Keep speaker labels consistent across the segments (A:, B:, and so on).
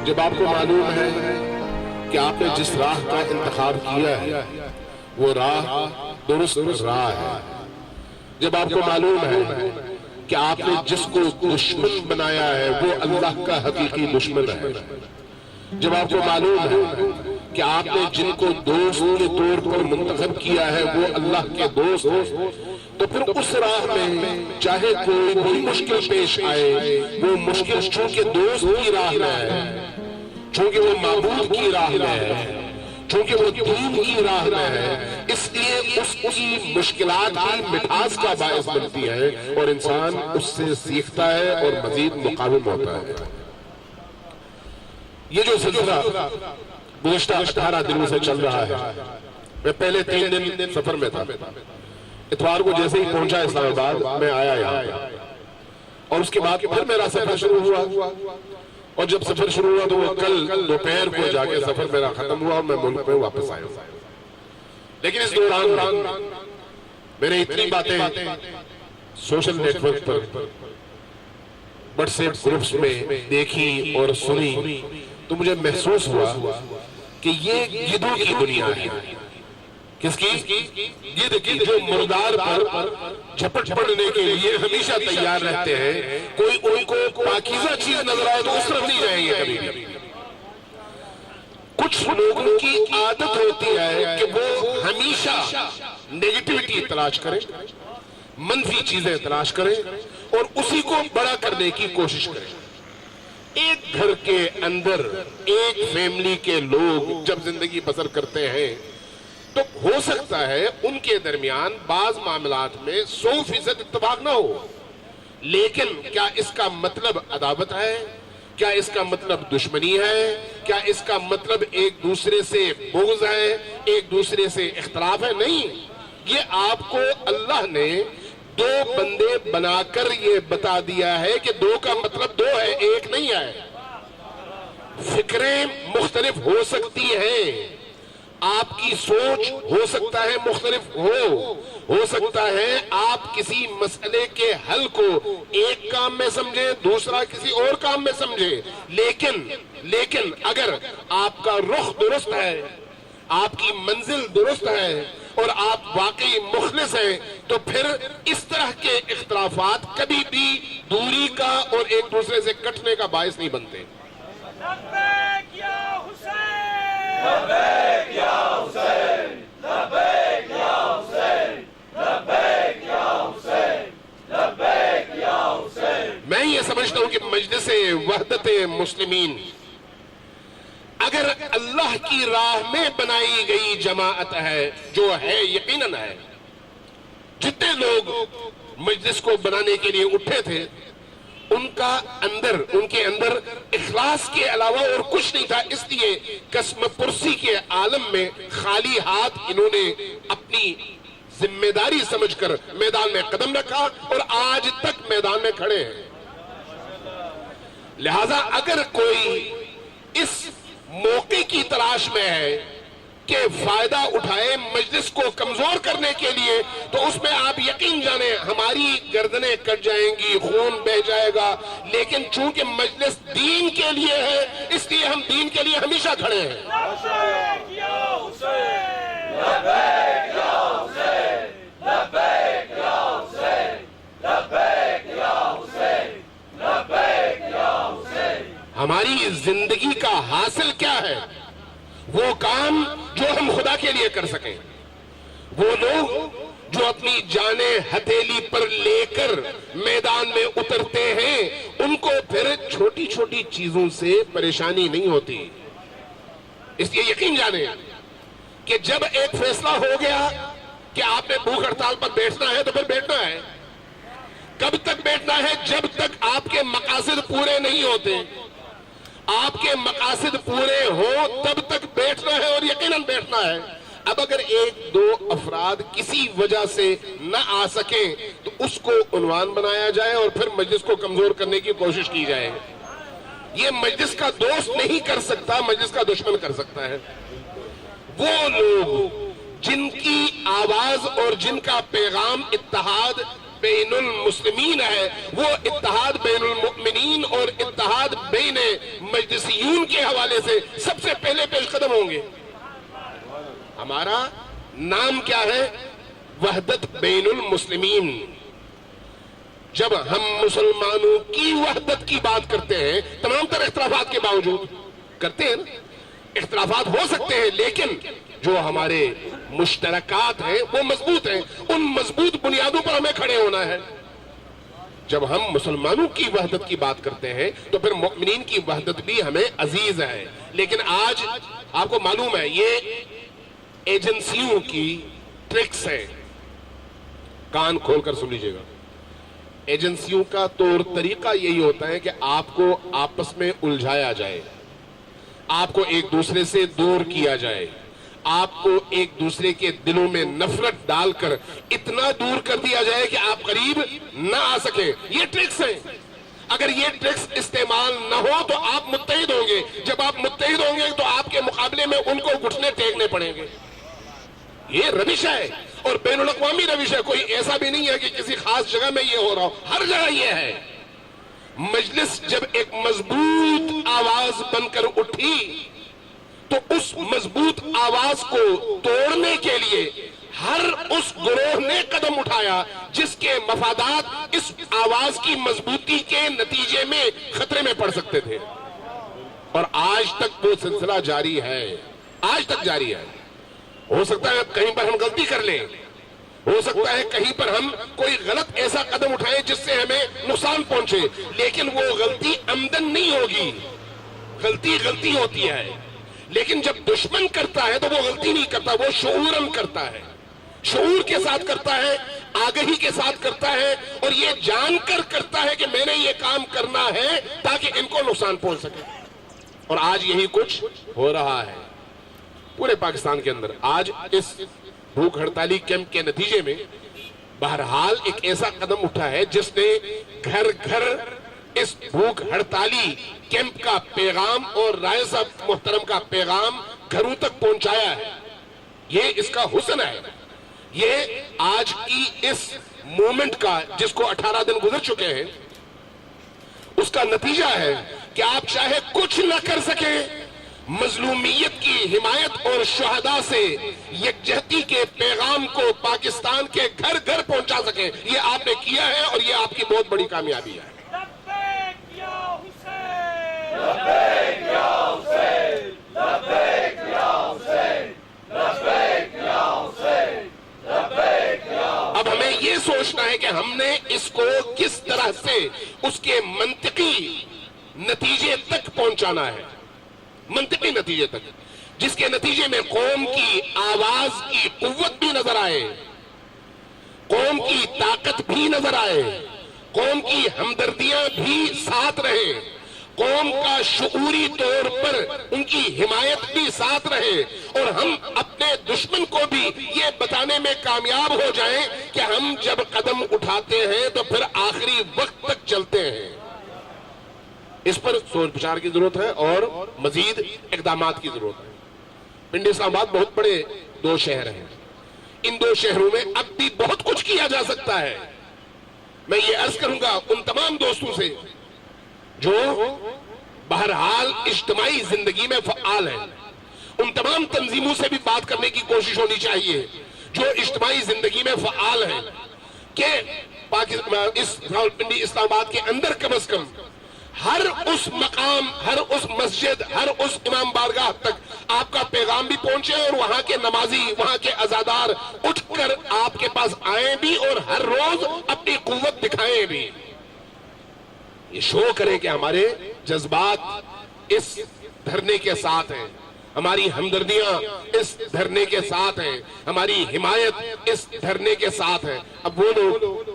A: جب آپ کو معلوم ہے کہ آپ نے جس راہ کا انتخاب کیا ہے وہ راہ درست راہ ہے، جب آپ کو معلوم ہے کہ آپ نے جس کو دشمن بنایا ہے وہ اللہ کا حقیقی دشمن ہے، جب آپ کو معلوم ہے کہ آپ نے جن کو دوست کے طور پر منتخب کیا ہے وہ اللہ کے دوست ہیں، تو پھر اس راہ میں چاہے کوئی بھی مشکل پیش آئے، وہ مشکل چونکہ دوست کی راہ میں ہے، چونکہ وہ معبود کی راہ میں ہے، چونکہ وہ دین کی راہ میں ہے، اس لیے اس کی مشکلات کی مٹھاس کا باعث بنتی ہے اور انسان اس سے سیکھتا ہے اور مزید مقاوم ہوتا ہے۔ یہ جو سلسلہ گزشتہ 18 دنوں سے چل رہا ہے، میں پہلے 3 دن سفر میں تھا، اتوار کو جیسے ہی پہنچا اسلام آباد میں آیا یہاں اور اس کے بعد پھر میرا سفر شروع ہوا، اور جب سفر شروع ہوا تو وہ کل دوپہر کو جا کے سفر میرا ختم ہوا اور میں ملک میں واپس آیا۔ لیکن اس دوران میں نے اتنی باتیں سوشل نیٹ ورک پر واٹس ایپ گروپس میں دیکھی اور سنی تو مجھے محسوس ہوا کہ یہ گدھوں کی دنیا ہے۔ کس کی؟ گدھ کی، جو مردار پر جھپٹ پڑنے کے لیے ہمیشہ تیار رہتے ہیں، کوئی ان کو پاکیزہ چیز نظر آئے تو اس طرف نہیں جائیں گے کبھی بھی۔ کچھ لوگوں کی عادت ہوتی ہے کہ وہ ہمیشہ نیگیٹیوٹی تلاش کریں، منفی چیزیں تلاش کریں اور اسی کو بڑا کرنے کی کوشش کریں۔ ایک گھر کے اندر ایک فیملی کے لوگ جب زندگی بسر کرتے ہیں تو ہو سکتا ہے ان کے درمیان بعض معاملات میں 100% اتفاق نہ ہو، لیکن کیا اس کا مطلب عداوت ہے؟ کیا اس کا مطلب دشمنی ہے؟ کیا اس کا مطلب ایک دوسرے سے بغض ہے، ایک دوسرے سے اختلاف ہے؟ نہیں، یہ آپ کو اللہ نے 2 بندے بنا کر یہ بتا دیا ہے کہ 2 کا مطلب 2 ہے، 1 نہیں ہے۔ فکریں مختلف ہو سکتی ہیں، آپ کی سوچ ہو سکتا ہے مختلف ہو سکتا ہے آپ کسی مسئلے کے حل کو ایک کام میں سمجھیں، دوسرا کسی اور کام میں سمجھیں، لیکن اگر آپ کا رخ درست ہے، آپ کی منزل درست ہے اور آپ واقعی مخلص ہیں تو پھر اس طرح کے اختلافات کبھی بھی دوری کا اور ایک دوسرے سے کٹنے کا باعث نہیں بنتے۔
B: لبیک یا حسین،
C: لبیک یا حسین، لبیک یا حسین، لبیک یا حسین، لبیک یا حسین۔
A: میں یہ سمجھتا ہوں کہ مجلس وحدت مسلمین اگر اللہ کی راہ میں بنائی گئی جماعت ہے، جو ہے یقیناً ہے، جتنے لوگ مجلس کو بنانے کے لیے اٹھے تھے ان کے اندر اخلاص کے علاوہ اور کچھ نہیں تھا، اس لیے قسم پرسی کے عالم میں خالی ہاتھ انہوں نے اپنی ذمہ داری سمجھ کر میدان میں قدم رکھا اور آج تک میدان میں کھڑے ہیں۔ لہذا اگر کوئی اس موقع کی تلاش میں ہے کہ فائدہ اٹھائے مجلس کو کمزور کرنے کے لیے، تو اس میں آپ یقین جانیں ہماری گردنیں کٹ جائیں گی، خون بہ جائے گا، لیکن چونکہ مجلس دین کے لیے ہے اس لیے ہم دین کے لیے ہمیشہ کھڑے ہیں۔
B: لبیک یا حسین،
C: لبیک یا حسین، لبیک یا حسین، لبیک یا حسین، لبیک یا حسین۔
A: ہماری زندگی کا حاصل کیا ہے؟ وہ کام جو ہم خدا کے لیے کر سکیں، وہ لوگ جو اپنی جانیں ہتھیلی پر لے کر میدان میں اترتے ہیں ان کو پھر چھوٹی چھوٹی چیزوں سے پریشانی نہیں ہوتی۔ اس لیے یقین جانیں کہ جب ایک فیصلہ ہو گیا کہ آپ نے بھوک ہڑتال پر بیٹھنا ہے تو پھر بیٹھنا ہے۔ کب تک بیٹھنا ہے؟ جب تک آپ کے مقاصد پورے نہیں ہوتے۔ آپ کے مقاصد پورے ہوں تب تک بیٹھنا ہے اور یقیناً بیٹھنا ہے۔ اب اگر 1-2 افراد کسی وجہ سے نہ آ سکیں تو اس کو عنوان بنایا جائے اور پھر مجلس کو کمزور کرنے کی کوشش کی جائے۔ یہ مجلس کا دوست نہیں کر سکتا، مجلس کا دشمن کر سکتا ہے۔ وہ لوگ جن کی آواز اور جن کا پیغام اتحاد بین المسلمین ہے، وہ اتحاد بین المؤمنین اور اتحاد بین مجلسیون کے حوالے سے سب سے پہلے پیش قدم ہوں گے۔ ہمارا نام کیا ہے؟ وحدت بین المسلمین۔ جب ہم مسلمانوں کی وحدت کی بات کرتے ہیں، تمام تر اختلافات کے باوجود کرتے ہیں نا، اختلافات ہو سکتے ہیں لیکن جو ہمارے مشترکات ہیں وہ مضبوط ہیں، ان مضبوط بنیادوں پر ہمیں کھڑے ہونا ہے۔ جب ہم مسلمانوں کی وحدت کی بات کرتے ہیں تو پھر مومنین کی وحدت بھی ہمیں عزیز ہے۔ لیکن آج آپ کو معلوم ہے یہ ایجنسیوں کی ٹرکس ہیں، کان کھول کر سن لیجئے گا۔ ایجنسیوں کا طور طریقہ یہی ہوتا ہے کہ آپ کو آپس میں الجھایا جائے، آپ کو ایک دوسرے سے دور کیا جائے، آپ کو ایک دوسرے کے دلوں میں نفرت ڈال کر اتنا دور کر دیا جائے کہ آپ قریب نہ آ سکیں۔ یہ ٹرکس ہیں۔ اگر یہ ٹرکس استعمال نہ ہو تو آپ متحد ہوں گے، جب آپ متحد ہوں گے تو آپ کے مقابلے میں ان کو گھٹنے ٹیکنے پڑیں گے۔ یہ روش ہے اور بین الاقوامی روش ہے، کوئی ایسا بھی نہیں ہے کہ کسی خاص جگہ میں یہ ہو رہا ہو، ہر جگہ یہ ہے۔ مجلس جب ایک مضبوط آواز بن کر اٹھی تو اس مضبوط آواز کو توڑنے کے لیے ہر اس گروہ نے قدم اٹھایا جس کے مفادات اس آواز کی مضبوطی کے نتیجے میں خطرے میں پڑ سکتے تھے، اور آج تک وہ سلسلہ جاری ہے، آج تک جاری ہے۔ ہو سکتا ہے کہیں پر ہم غلطی کر لیں، ہو سکتا ہے کہیں پر ہم کوئی غلط ایسا قدم اٹھائیں جس سے ہمیں نقصان پہنچے، لیکن وہ غلطی عمدن نہیں ہوگی، غلطی غلطی ہوتی ہے۔ لیکن جب دشمن کرتا ہے تو وہ غلطی نہیں کرتا، وہ شعوراً کرتا ہے، شعور کے ساتھ کرتا ہے، آگہی کے ساتھ کرتا ہے، اور یہ جان کر کرتا ہے کہ میں نے یہ کام کرنا ہے تاکہ ان کو نقصان پہنچ سکے۔ اور آج یہی کچھ ہو رہا ہے پورے پاکستان کے اندر۔ آج اس بھوک ہڑتالی کیمپ کے نتیجے میں بہرحال ایک ایسا قدم اٹھا ہے جس نے گھر گھر اس بھوک ہڑتالی کیمپ کا پیغام اور رائے صاحب محترم کا پیغام گھروں تک پہنچایا ہے۔ یہ اس کا حسن ہے، یہ آج کی اس مومنٹ کا جس کو 18 دن گزر چکے ہیں اس کا نتیجہ ہے کہ آپ چاہے کچھ نہ کر سکیں، مظلومیت کی حمایت اور شہداء سے یکجہتی کے پیغام کو پاکستان کے گھر گھر پہنچا سکیں۔ یہ آپ نے کیا ہے اور یہ آپ کی بہت بڑی کامیابی ہے۔
B: لبیک یا حسین،
C: لبیک یا حسین، لبیک یا حسین، لبیک یا حسین، لبیک یا حسین۔
A: اب ہمیں یہ سوچنا ہے کہ ہم نے اس کو کس طرح سے اس کے منطقی نتیجے تک پہنچانا ہے، منطقی نتیجے تک، جس کے نتیجے میں قوم کی آواز کی قوت بھی نظر آئے، قوم کی طاقت بھی نظر آئے، قوم کی ہمدردیاں بھی ساتھ رہے، قوم کا شعوری طور پر ان کی حمایت بھی ساتھ رہے، اور ہم اپنے دشمن کو بھی یہ بتانے میں کامیاب ہو جائیں کہ ہم جب قدم اٹھاتے ہیں تو پھر آخری وقت تک چلتے ہیں۔ اس پر سوچ بچار کی ضرورت ہے اور مزید اقدامات کی ضرورت ہے۔ پنڈی اسلام آباد بہت بڑے دو شہر ہیں، ان دو شہروں میں اب بھی بہت کچھ کیا جا سکتا ہے۔ میں یہ عرض کروں گا ان تمام دوستوں سے جو بہرحال اجتماعی زندگی میں فعال ہیں، ان تمام تنظیموں سے بھی بات کرنے کی کوشش ہونی چاہیے جو اجتماعی زندگی میں فعال ہیں، کہ اس راولپنڈی اسلام آباد کے اندر کم از کم ہر اس مقام، ہر اس مسجد، ہر اس امام بارگاہ تک آپ کا پیغام بھی پہنچے، اور وہاں کے نمازی، وہاں کے عزادار اٹھ کر آپ کے پاس آئیں بھی اور ہر روز اپنی قوت دکھائیں بھی۔ یہ شو کریں کہ ہمارے جذبات اس دھرنے کے ساتھ ہیں، ہماری ہمدردیاں اس دھرنے کے ساتھ ہیں، ہماری حمایت اس دھرنے کے ساتھ ہے۔ اب وہ لوگ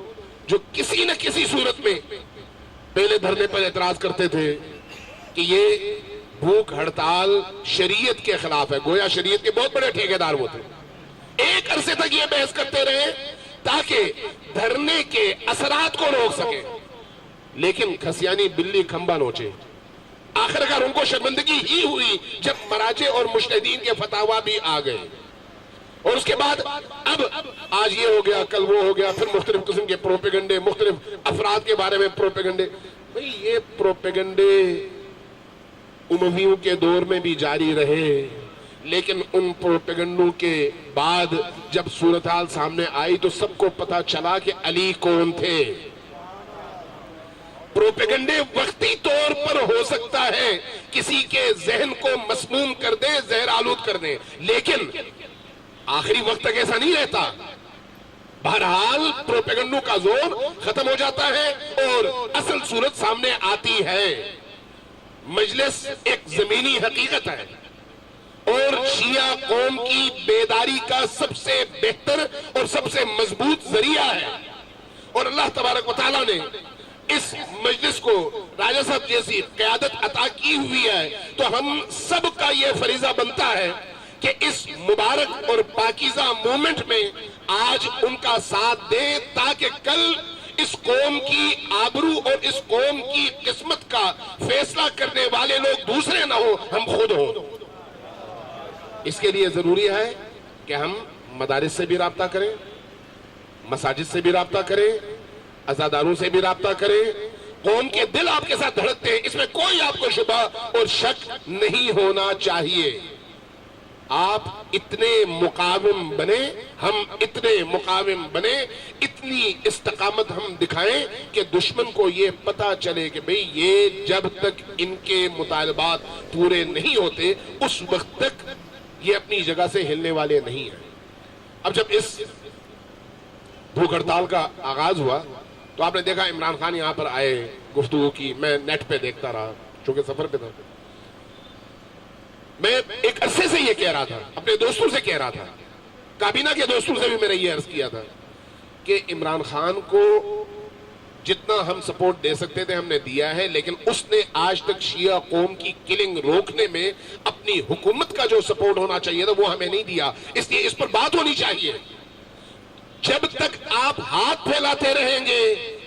A: جو کسی نہ کسی صورت میں پہلے دھرنے پر اعتراض کرتے تھے کہ یہ بھوک ہڑتال شریعت کے خلاف ہے، گویا شریعت کے بہت بڑے ٹھیکیدار وہ تھے، ایک عرصے تک یہ بحث کرتے رہے تاکہ دھرنے کے اثرات کو روک سکیں، لیکن کھسیانی بلی کھمبا نوچے۔ آخر کار ان کو شرمندگی ہی ہوئی جب مراجع اور مجتہدین کے فتاوی بھی آ گئے، اور اس کے بعد اب آج یہ ہو گیا، کل وہ ہو گیا، پھر مختلف قسم کے پروپیگنڈے، مختلف افراد کے بارے میں پروپیگنڈے. بھئی یہ پروپیگنڈے امویوں کے دور میں بھی جاری رہے، لیکن ان پروپیگنڈوں کے بعد جب صورتحال سامنے آئی تو سب کو پتا چلا کہ علی کون تھے. پروپیگنڈے وقتی طور پر ہو سکتا ہے کسی کے ذہن کو مسموم کر دیں، زہر آلود کر دیں، لیکن آخری وقت تک ایسا نہیں رہتا. بہرحال پروپیگنڈوں کا زور ختم ہو جاتا ہے اور اصل صورت سامنے آتی ہے. مجلس ایک زمینی حقیقت ہے اور شیعہ قوم کی بیداری کا سب سے بہتر اور سب سے مضبوط ذریعہ ہے. اور اللہ تبارک و تعالیٰ نے اس مجلس کو راجہ صاحب جیسی قیادت عطا کی ہوئی ہے، تو ہم سب کا یہ فریضہ بنتا ہے کہ اس مبارک اور پاکیزہ مومنٹ میں آج ان کا ساتھ دیں، تاکہ کل اس قوم کی آبرو اور اس قوم کی قسمت کا فیصلہ کرنے والے لوگ دوسرے نہ ہوں، ہم خود ہوں. اس کے لیے ضروری ہے کہ ہم مدارس سے بھی رابطہ کریں، مساجد سے بھی رابطہ کریں، عزاداروں سے بھی رابطہ کریں. قوم کے دل آپ کے ساتھ دھڑکتے ہیں، اس میں کوئی آپ کو شبہ اور شک نہیں ہونا چاہیے. آپ اتنے مقاوم بنے، ہم اتنے مقاوم بنے، اتنی استقامت ہم دکھائیں کہ دشمن کو یہ پتا چلے کہ بھئی یہ جب تک ان کے مطالبات پورے نہیں ہوتے اس وقت تک یہ اپنی جگہ سے ہلنے والے نہیں ہیں. اب جب اس بھوک ہڑتال کا آغاز ہوا تو آپ نے دیکھا عمران خان یہاں پر آئے، گفتگو کی. میں نیٹ پہ دیکھتا رہا چونکہ سفر پہ تھا. میں ایک عرصے سے یہ کہہ رہا تھا، اپنے دوستوں سے کہہ رہا تھا، کابینہ کے دوستوں سے بھی میں نے یہ عرض کیا تھا کہ عمران خان کو جتنا ہم سپورٹ دے سکتے تھے ہم نے دیا ہے، لیکن اس نے آج تک شیعہ قوم کی کلنگ روکنے میں اپنی حکومت کا جو سپورٹ ہونا چاہیے تھا وہ ہمیں نہیں دیا. اس لیے اس پر بات ہونی چاہیے. جب تک آپ ہاتھ پھیلاتے رہیں گے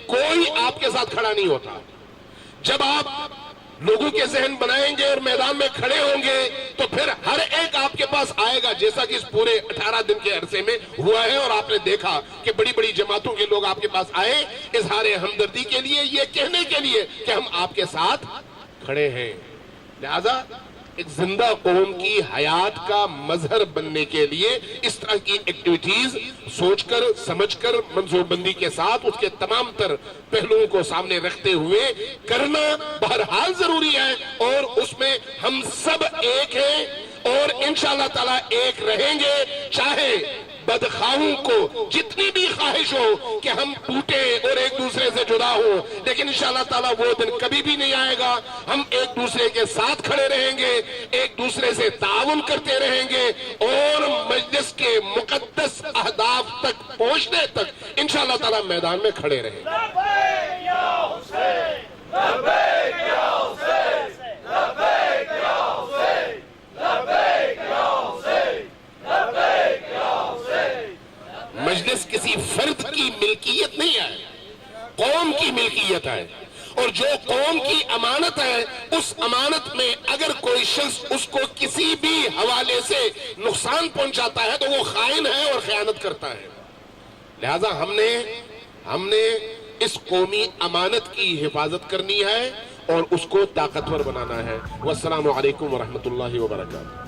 A: کوئی آپ کے ساتھ کھڑا نہیں ہوتا. جب آپ لوگوں کے ذہن بنائیں گے اور میدان میں کھڑے ہوں گے تو پھر ہر ایک آپ کے پاس آئے گا، جیسا کہ اس پورے 18 دن کے عرصے میں ہوا ہے. اور آپ نے دیکھا کہ بڑی بڑی جماعتوں کے لوگ آپ کے پاس آئے اظہار ہمدردی کے لیے، یہ کہنے کے لیے کہ ہم آپ کے ساتھ کھڑے ہیں. لہذا ایک زندہ قوم کی حیات کا مظہر بننے کے لیے اس طرح کی ایکٹیویٹیز سوچ کر سمجھ کر منصوبہ بندی کے ساتھ اس کے تمام تر پہلوؤں کو سامنے رکھتے ہوئے کرنا بہرحال ضروری ہے. اور اس میں ہم سب ایک ہیں اور انشاءاللہ تعالیٰ ایک رہیں گے، چاہے بدخواہوں کو جتنی بھی خواہش ہو کہ ہم ٹوٹے اور ایک دوسرے سے جدا ہو، لیکن انشاءاللہ تعالیٰ وہ دن کبھی بھی نہیں آئے گا. ہم ایک دوسرے کے ساتھ کھڑے رہیں گے، ایک دوسرے سے تعاون کرتے رہیں گے اور مجلس کے مقدس اہداف تک پہنچنے تک انشاءاللہ تعالیٰ میدان میں کھڑے رہیں گے.
B: لبیک یا حسین،
C: لبیک یا حسین، لبیک یا حسین، لبیک یا حسین، لبیک یا حسین.
A: مجلس کسی فرد کی ملکیت نہیں ہے، قوم کی ملکیت ہے. اور جو قوم کی امانت ہے اس امانت میں اگر کوئی شخص اس کو کسی بھی حوالے سے نقصان پہنچاتا ہے تو وہ خائن ہے اور خیانت کرتا ہے. لہذا ہم نے اس قومی امانت کی حفاظت کرنی ہے اور اس کو طاقتور بنانا ہے. والسلام علیکم ورحمۃ اللہ وبرکاتہ.